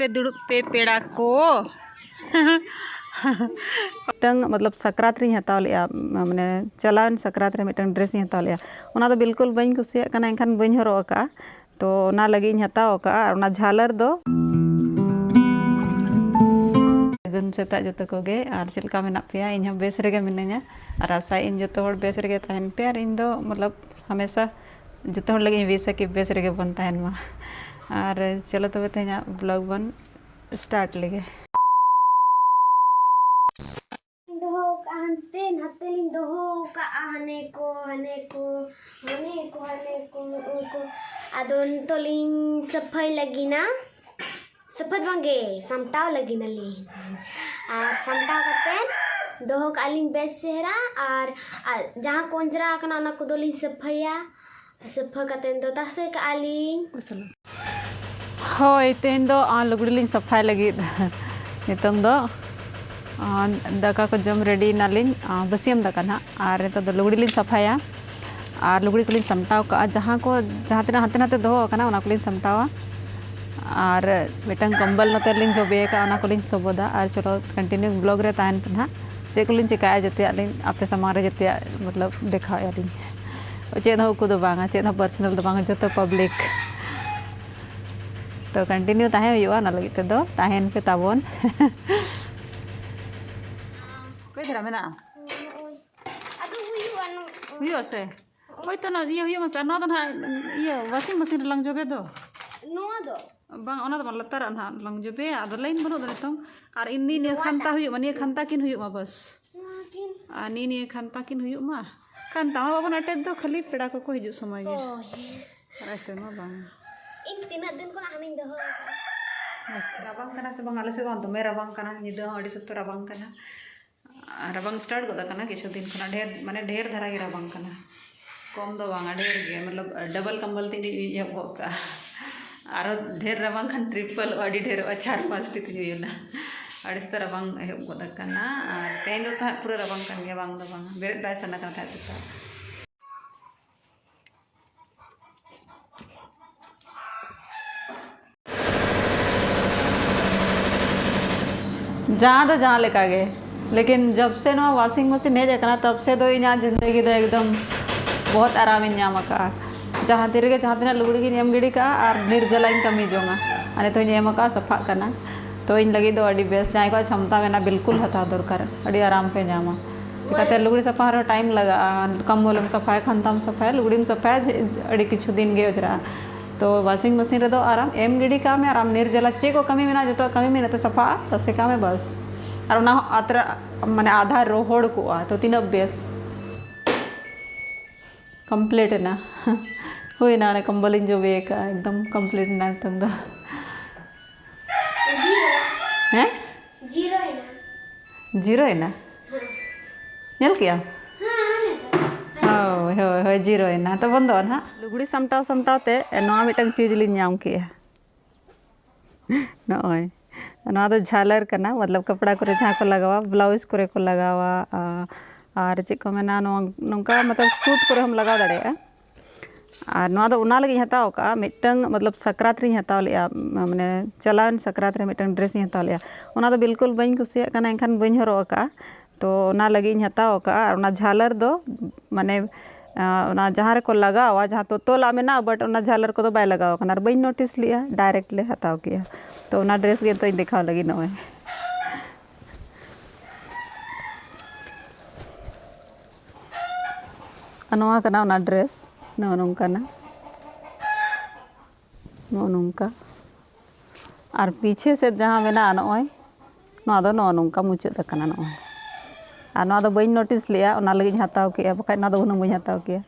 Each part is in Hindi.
दुड़ुब पे पेड़ा को मिटंग मतलब सकरात रे हताव लिया माने चलावन सकरात रे मिटंग ड्रेस हताव लिया ओना दो बिल्कुल बइन कुसिया कना एनखान बइन हरो का तो ओना लगी हताव का और ओना झालर दो गुन सेता जतो कोगे और चिलका मेना पेया इन हम बेस रेगे मिनैया और आशा इन जतो हर बेस रेगे तहन पे और इन दो मतलब हमेशा जतो हर लगी बेस के बेस रेगे बन तहन मा और चलो तबे तेना ब्लॉग बन स्टार्ट लेगे हतेलिंग दोहो का हने को अदोन तोलिंग सफाई लगी ना सफाई बांगे समटाव लगी नली और समटाव करते दोहो का अलिंग बेस चेहरा और जहाँ कोंजरा कना ना को दोलिंग सफाया सफा करते दो तासे का अलिंग होय तेन दो लुगड़ीलिंग सफाई लगी नितंग दो दाका को जम रेडी नालिंग बसियम दाका ना और नितो दो लुगड़ीलिंग सफाया और लुगड़ी कोलिंग समटाव का जहाँ तना हाते नाते दोहो कना ओना कोलिंग समटावा और मिटंग कंबल नोतेलिंग जोबे का ओना कोलिंग सोबोदा और चलो कंटिन्यू ब्लॉग रे ताहन पे ना चे कोलिंग चिकाया जते लिंग आपे समारे जते मतलब देखाया लिंग चेद हो को दो बांगा चेद हो पर्सनल दो बांगा जतो पब्लिक तो कंटिन्यू ताहे हुआ ना लगी तो ताहेन पे ताबोन कोई धरा मेना हुआ से होय तो ना ये हुआ मसा ना तो ना ये वाशिंग मशीन लंग जोबे दो नोआ दो bang ona do latar na lang jobe ado lain banu do tong ar ini ni khanta huyu ma ni khanta kin huyu ma bas ani ni khanta kin huyu ma khanta ma babon atet do khali peda ko hiju samay ge aise ma bang in tina din ko aning do rabang kana se bang ale se bang to me rabang kana ni do adi sutto rabang kana rabang start goda kana kishu din khona ढेर माने ढेर धरा ge rabang kana कम दो bang ढेर ge मतलब डबल कंबल ती ये का और ढेर रबांग खान ट्रिपल अड़ी ढेर 4-5 टी हुईना अड़िस तो रबांग एहब गोदकना और तेन दो पूरा रबांग कान गया बांग दो बांग बेरे बैसना का था सुता जहाँ लेका गए लेकिन जब से ना वॉशिंग मशीन नहीं देखना तब से तो यहाँ जिंदगी तो एकदम बहुत आराम नाम का जहाँ तीरे जहाँ तना लुगड़ी की एम गिड़ी का और निर्जला कमी जोंगा अने तो एम का सफा करना तो इन लगी दो अड़ी बेस जहाँ को क्षमता में ना बिल्कुल हता दरकार अड़ी आराम पे जामा चिकाते लुगड़ी सफा रो टाइम लगा कंबल में सफाए खंता में सफाए लुगड़ी में सफाए अड़ी किछु दिन गे उजरा तो वॉशिंग मशीन रे दो आराम एम गिड़ी का में आराम निर्जला चे को कमी में ना जो कमी में ना सफा तसे का में बस और ना अत्र माने आधा रोहड़ को तो तीन बेस कंप्लीट है ना हुई ना कंबलिंग जो वे का एकदम कंप्लीट ना तंग दो हैं जीरो है ना नल किया हो जीरो है ना तो बंदो ना लुगड़ी समटाव ते नवा मिटंग चीज लिन नाम किया नॉय नवा तो झालर करना मतलब कपड़ा को जहाँ को लगावा ब्लाउज को लगावा और चे को मेना नौका मतलब सूट को हम लगा दड़े और नवा दो उना लगी हताव का मिटंग मतलब सकरात रे हताव लिया माने चलावन सकरात रे मिटंग ड्रेस हताव लिया ओना दो बिल्कुल बइन कुसिया कना एनखान बइन हरो का तो ओना लगी हताव का और ओना झालर दो माने ओना जहाँ रे को लगावा जहाँ तो तोला में ना बट ओना झालर को तो बाय लगावा कना बइन नोटिस लिया डायरेक्ट ले हताव किया तो ओना ड्रेस के तो दिखाव लगी नवे नवा कना ओना ड्रेस नौका नौका और पीछे से जहाँ मेना नॉय नौका मुचाद करना नॉय और ना बी नोटिस लिया लगे हताव के बखा ना बी हताव के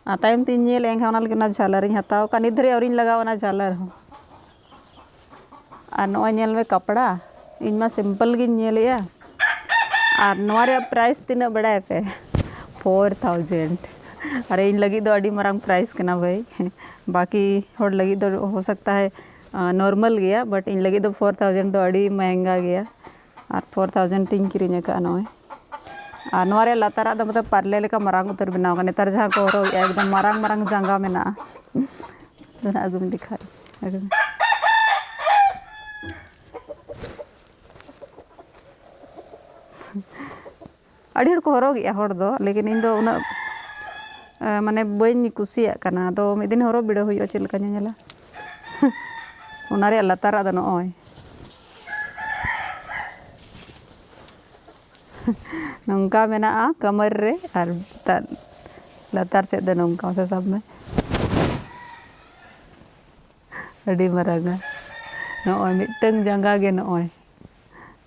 तायम तीन लगे झालर हताव का नित धरे और लगावा झालर हो और नॉय में कपड़ा इन मा सिंपल गिन और नोरे प्राइस तीना बड़ा पे 4000 अरे इन लगी दो अड़ी मरांग प्राइस के ना भाई बाकी होड़ लगी दो हो सकता है नॉर्मल गया बट इन लगी दो 4000 दो अड़ी महंगा गया और 4000 तीन किरीने का नॉय और नोरे लतारा दो मतलब पार्ले लेका मरांग उतर बनाव का नेतार जहाँ को हो एकदम मरांग जंगा में ना दोना अगुम दिखाई अगुम अड़ी हड़ को हरगे हड़ दो लेकिन इन दो उना माने बई कुसिया कना तो मिद दिन हरो बिड़ो हुई चल का नेला उनारे लतारा द नय नौका मेना कमर रे और लतार से द नौका से सब में अड़ी मरंगा नय मिटंग जंगा गे नय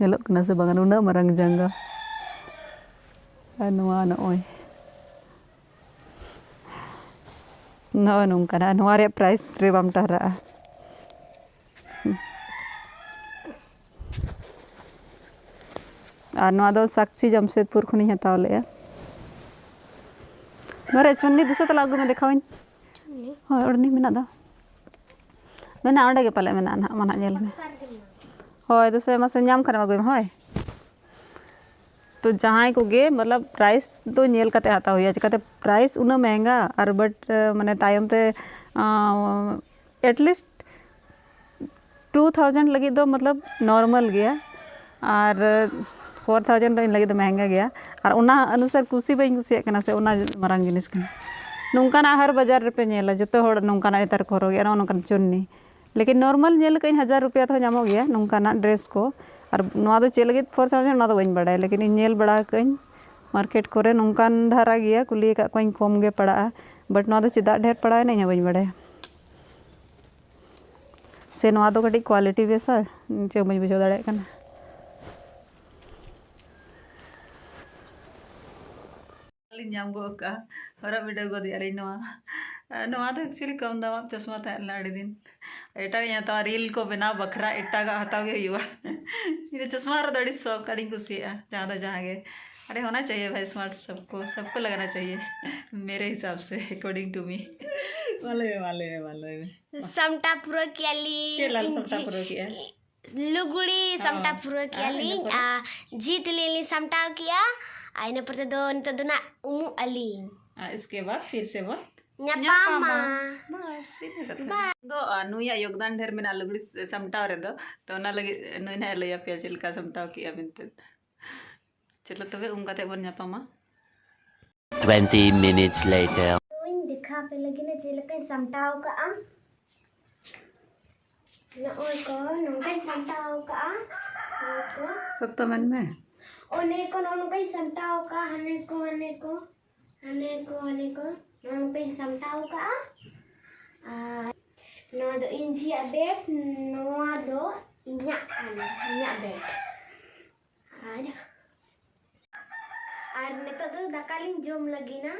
नेलोक कना से बांगा उना मरंग जंगा नवा नय नय नौका नवा रे प्राइस रे बाम टहरा और नवा दो साक्षी जमशेदपुर खुनी हताव ले नरे चुन्नी दुसरे तला अगु में देखावኝ हाँ ओडनी मेना दो मेना ओंडे गे पाले मेना ना मना नेल में होय दुसरे मासे नाम खना अगु में होय तो जहां को गे मतलब प्राइस तो नेल कते हता होया चिकाते प्राइस उना महंगा और बट माने तायम ते एटलीस्ट 2000 लगी दो मतलब नॉर्मल गया और 4000 तो इन लगे तो महंगा गया और उना अनुसार कुसी बई कुसिया कना से उना मरांग जिनिस कना नौकाना हर बाजार पे नेला जतो होड़ नौकाना नेतार को हरोगे ना नौकान चुन्नी लेकिन नॉर्मल नेल कई 1000 रुपया तो नामो गया नौकाना ड्रेस को और नवा दो चेल लगे 4000 ना तो बइन बड़ा लेकिन इन नेल बड़ा कई मार्केट करे नौकान धारा गया कुली का कोई कम गे पड़ा बट नवा दो चिदा ढेर पड़ा नहीं बइन बड़ा से नवा दो कटी क्वालिटी बेसा चे बइन बुझो दाड़े कना नाम गो का हरा वीडियो गो दिया रे नवा तो एक्चुअली कम दाम चश्मा था अड़ी दिन एटा हता रील को बना बखरा एटा हताव गे हुआ ये चश्मा दड़ी शौक अड़ी कुसिया जहाँ गे अरे होना चाहिए भाई स्मार्ट सबको लगाना चाहिए मेरे हिसाब से अकॉर्डिंग टू मी वाले समटा पूरा कियाली समटा पूरा किया लुगुड़ी समटा पूरा कियाली जीत लेली समटा किया आइने पर तो नितो दो ना उमु अली इसके बाद फिर से वो न्यापामा बस इने कथा दो नुया योगदान ढेर मेना लुगड़ी समटाव रे दो तो ना लगे नुना लया पे चिलका समटाव किया बिनते चलो तबे उनकाते बन न्यापामा 20 minutes later इन दिखा पे लगी ने चिलका समटाव का ना और को नंगा समटाव का को सब तो मन में ओने को नंगा समटाव का हने को नंगा समटाव का नवा दो इंजी बेट नवा दो इन्या बेट और नेतो तो दाकालिन जोम लगी ना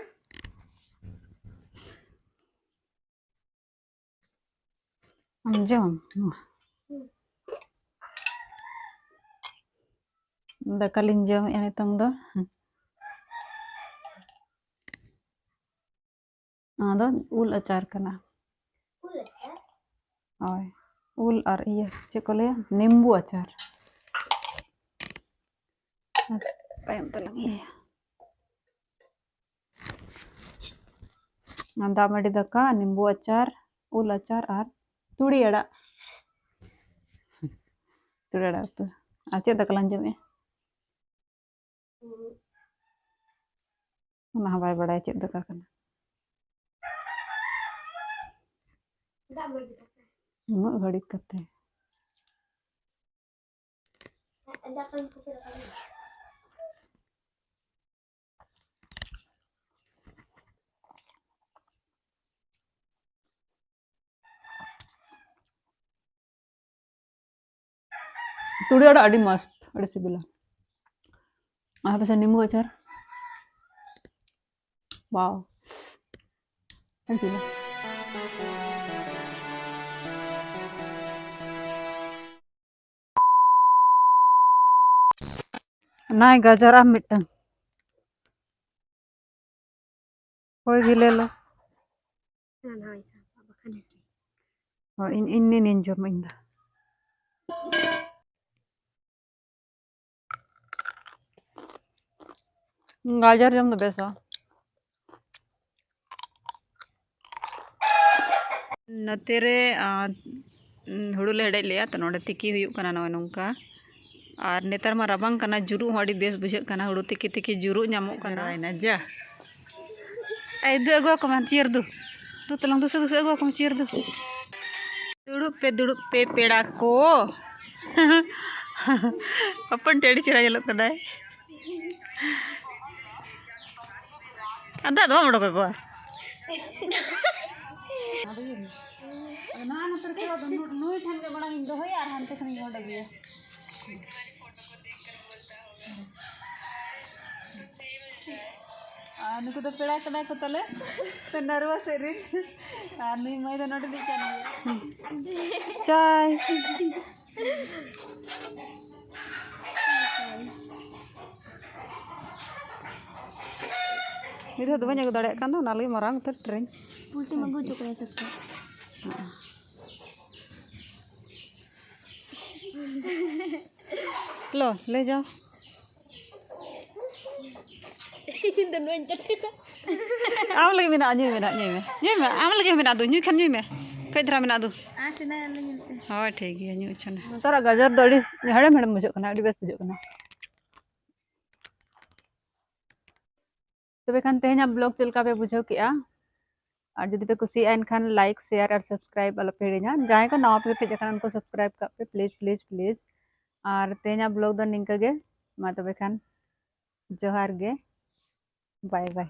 जम दाकालिन जम या नितंग दो आदो उल अचार कना ओय उल और ये चे को ले नींबू अचार पायम तो लगी दामड़ी दका नींबू अचार उल अचार और तुड़ी अड़ा तो आचे दकलान जमे ना बाय बड़ा चे दका कना उन घड़ी कते तुड़ी अड़ा अड़ी मस्त अड़ी सिबिला आ पे नींबू अचार वाओ अंजिला ना गाजर आम मिटन कोई भी ले लो और इन जम इन गाजर जम तो बेसा नतेरे हुड़ू ले हेडे लिया तो नोडे तिकी हुयू कना नवा नौका और नेतार मा रबांग कना जुरु हड़ी बेस बुझे कना हुड़ु तिकी तिकी जुरु नामो कना ना जा आई दो अगो कमान चीर दो तू तलंग दूसरे दूसरे अगो कम चीर दो दुड़ुप पे पेड़ा को अपन टेड़ी चिरा जलो कना अदा दो मडो को ना नतर के नुई ठन के बड़ा हिंदो होय आर हनते खनि गोड गिया नुकु तो पेड़ा कना को तले तो नर्वस रे आर नुई मई तो नोट दी कना चाय Ini tuh banyak udah kan tuh nali marang tuh tren. उल्टी में गुजो कर सकते लो ले जाओ. Am lagi mina nyu me. Am lagi mina do nyu kan nyu me. Kai dra mina do. हाँ ठीक है न्यू चना तारा गाजर दड़ी हड़े मैडम मुझे करना अड़ी बेस बुझे करना तबे खान तेहना ब्लॉग चलका पे बुझो किया और जदि पे कुसी एन खान लाइक शेयर और सब्सक्राइब वाला पेड़ जहाँ को नवा पे पेज उनको सब्सक्राइब का पे प्लीज और तेहना ब्लॉग दो निंका गे मा तबे खान जोहार गे बाय बाय